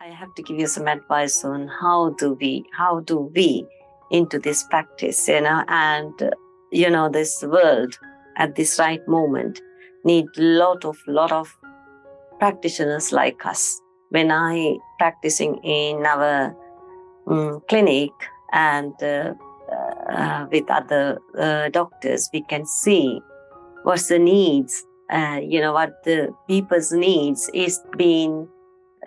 I have to give you some advice on how do we into this practice, and this world at this right moment need lot of practitioners like us. When I practicing in our clinic and with other doctors, we can see what's the needs, what the people's needs is being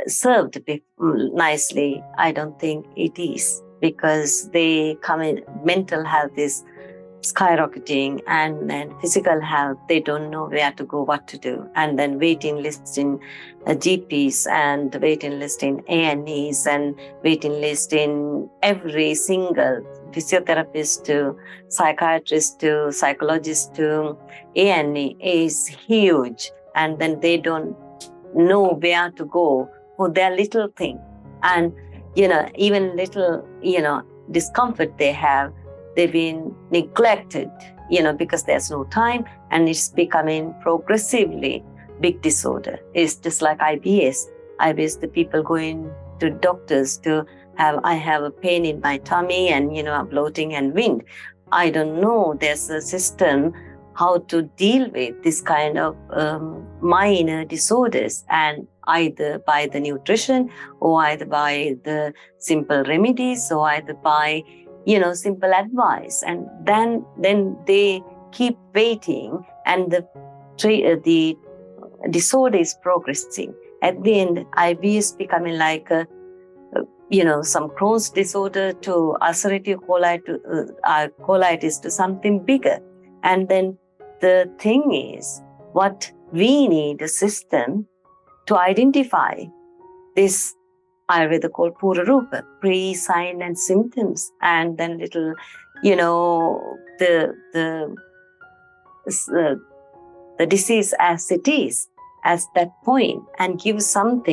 served nicely. I don't think it is, because they come in, mental health is skyrocketing, and then physical health, they don't know where to go, what to do, and then waiting list in GPs and waiting list in A&Es and waiting list in every single physiotherapist to psychiatrist to psychologist to A&E is huge, and then they don't know where to go for their little thing. And even little discomfort they have, they've been neglected, because there's no time, and it's becoming progressively big disorder. It's just like IBS. IBS, the people going to doctors to I have a pain in my tummy and, bloating and wind. I don't know there's a system how to deal with this kind of minor disorders, and either by the nutrition or either by the simple remedies or either by simple advice, and then they keep waiting, and the disorder is progressing. At the end, IBS becoming like some Crohn's disorder to ulcerative colitis to something bigger. And then the thing is, what we need a system to identify this Ayurveda called Pura Rupa, pre-sign and symptoms, and then little, the disease as it is, as that point, and give some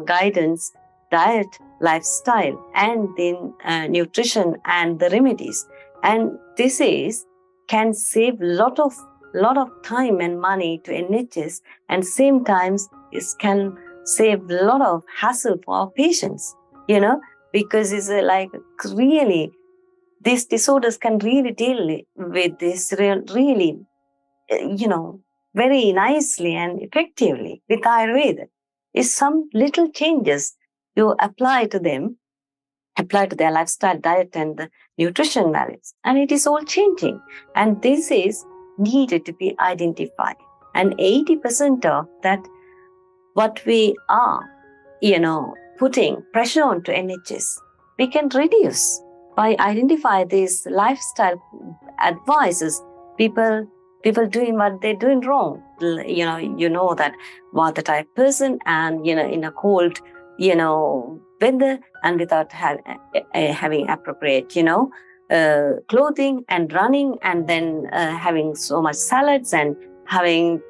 guidance, diet, lifestyle, and then nutrition and the remedies. And this can save lot of time and money to NHS, and same times it can save a lot of hassle for our patients, because it's like really, these disorders can really deal with this really, very nicely and effectively with Ayurveda. It's some little changes you apply to their lifestyle, diet, and the nutrition values, and it is all changing. And this is needed to be identified. And 80% of that, what we are, putting pressure onto NHS, we can reduce by identify these lifestyle advices. People doing what they're doing wrong. That water type person, and in a cold, weather, and without having appropriate, clothing, and running, and then having so much salads and having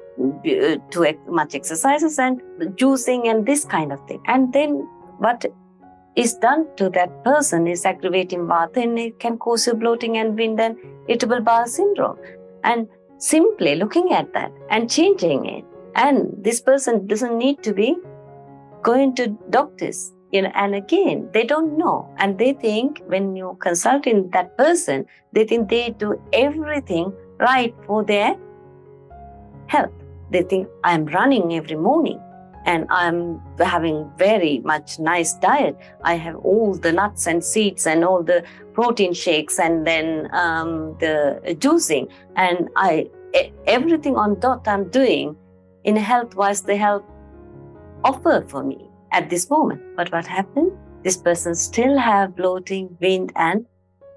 too much exercises and juicing and this kind of thing. And then what is done to that person is aggravating vata, and it can cause you bloating and wind and irritable bowel syndrome. And simply looking at that and changing it, and this person doesn't need to be going to doctors, and again, they don't know, and they think when you consult in that person, they think they do everything right for their health. They think, I'm running every morning, and I'm having very much nice diet. I have all the nuts and seeds and all the protein shakes, and then the juicing, and everything on dot I'm doing in health-wise, the health offer for me at this moment. But what happened? This person still have bloating, wind, and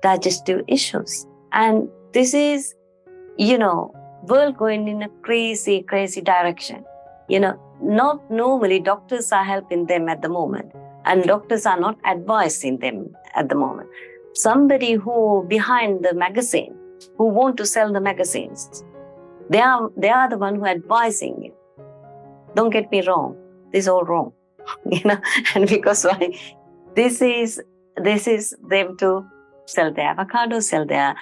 digestive issues. And this is, world going in a crazy direction. Not normally doctors are helping them at the moment, and doctors are not advising them at the moment. Somebody who behind the magazine, who want to sell the magazines, they are the one who are advising you. Don't get me wrong, this is all wrong. And because why? This is them to sell their avocado, sell their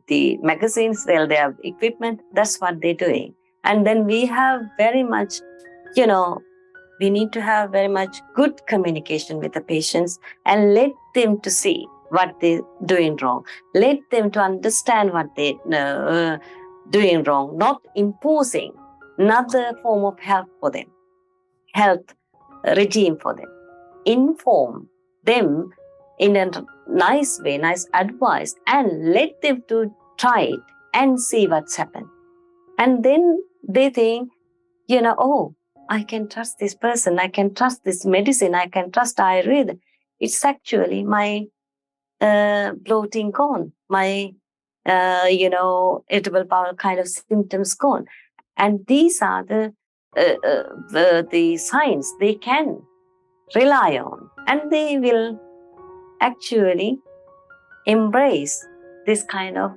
the magazines, sell their equipment. That's what they're doing. And then we have very much, we need to have very much good communication with the patients and let them to see what they're doing wrong. Let them to understand what they're doing wrong, not imposing another form of health for them, health regime for them. Inform them in a nice way, nice advice, and let them to try it and see what's happened. And then they think, oh, I can trust this person, I can trust this medicine, I can trust Ayurveda. It's actually my bloating gone, my, irritable bowel kind of symptoms gone. And these are the signs they can rely on, and they will actually embrace this kind of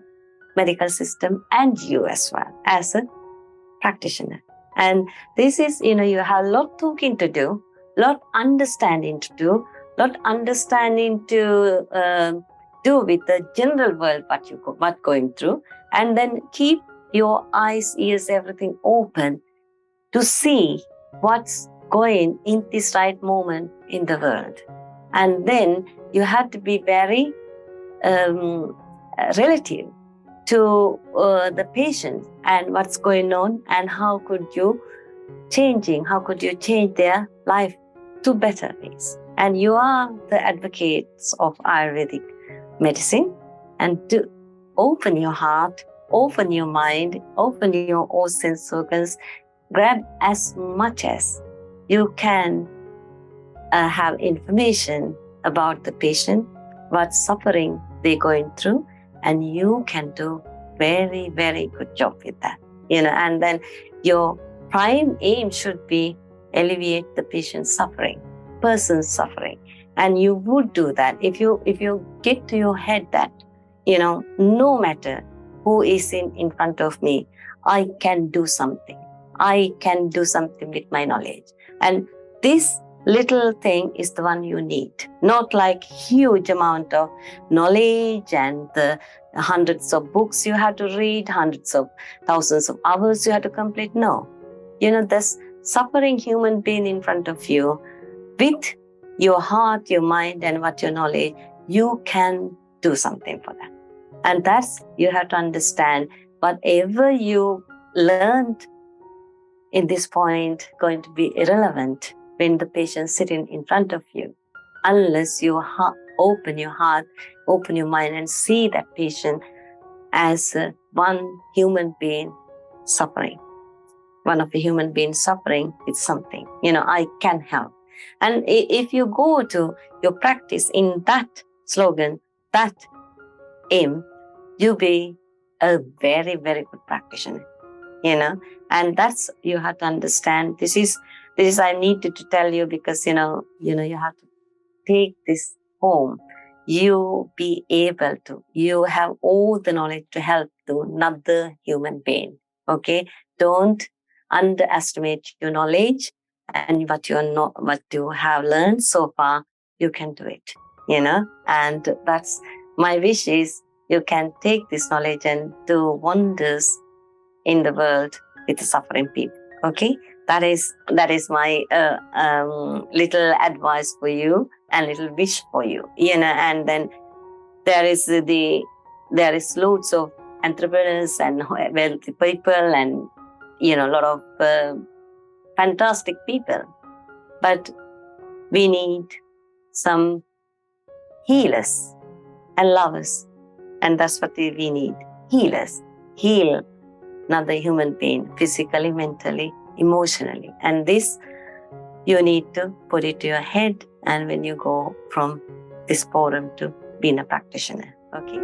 medical system and you as well as a practitioner. And this is, you have a lot talking to do, lot understanding to do, lot understanding to do with the general world what going through, and then keep your eyes, ears, everything open to see what's going in this right moment in the world. And then you have to be very relative to the patient and what's going on, and how could you change their life to better ways. And you are the advocates of Ayurvedic medicine, and to open your heart, open your mind, open your all sense organs, grab as much as you can have information about the patient, what suffering they're going through, and you can do very, very good job with that. And then your prime aim should be alleviate the patient's suffering, person's suffering. And you would do that if you get to your head that, no matter who is in front of me, I can do something. I can do something with my knowledge. And this little thing is the one you need, not like huge amount of knowledge and the hundreds of books you have to read, hundreds of thousands of hours you have to complete. No, this suffering human being in front of you, with your heart, your mind, and what your knowledge, you can do something for them. And that's, you have to understand, whatever you learned in this point going to be irrelevant when the patient is sitting in front of you, unless you open your heart, open your mind, and see that patient as one human being suffering. One of the human beings suffering with something. I can help. And if you go to your practice in that slogan, that aim, you'll be a very, very good practitioner. And that's, you have to understand. This is I needed to tell you, because you have to take this home. You be able to, you have all the knowledge to help to another human being. Okay, don't underestimate your knowledge and what you have learned so far. You can do it. And that's my wish, is you can take this knowledge and do wonders in the world with the suffering people. Okay, that is my little advice for you and little wish for you. And then there is loads of entrepreneurs and wealthy people, and a lot of fantastic people, but we need some healers and lovers, and that's what we need. Healers, heal another human being, physically, mentally, emotionally. And this, you need to put it to your head, and when you go from this forum to being a practitioner. Okay.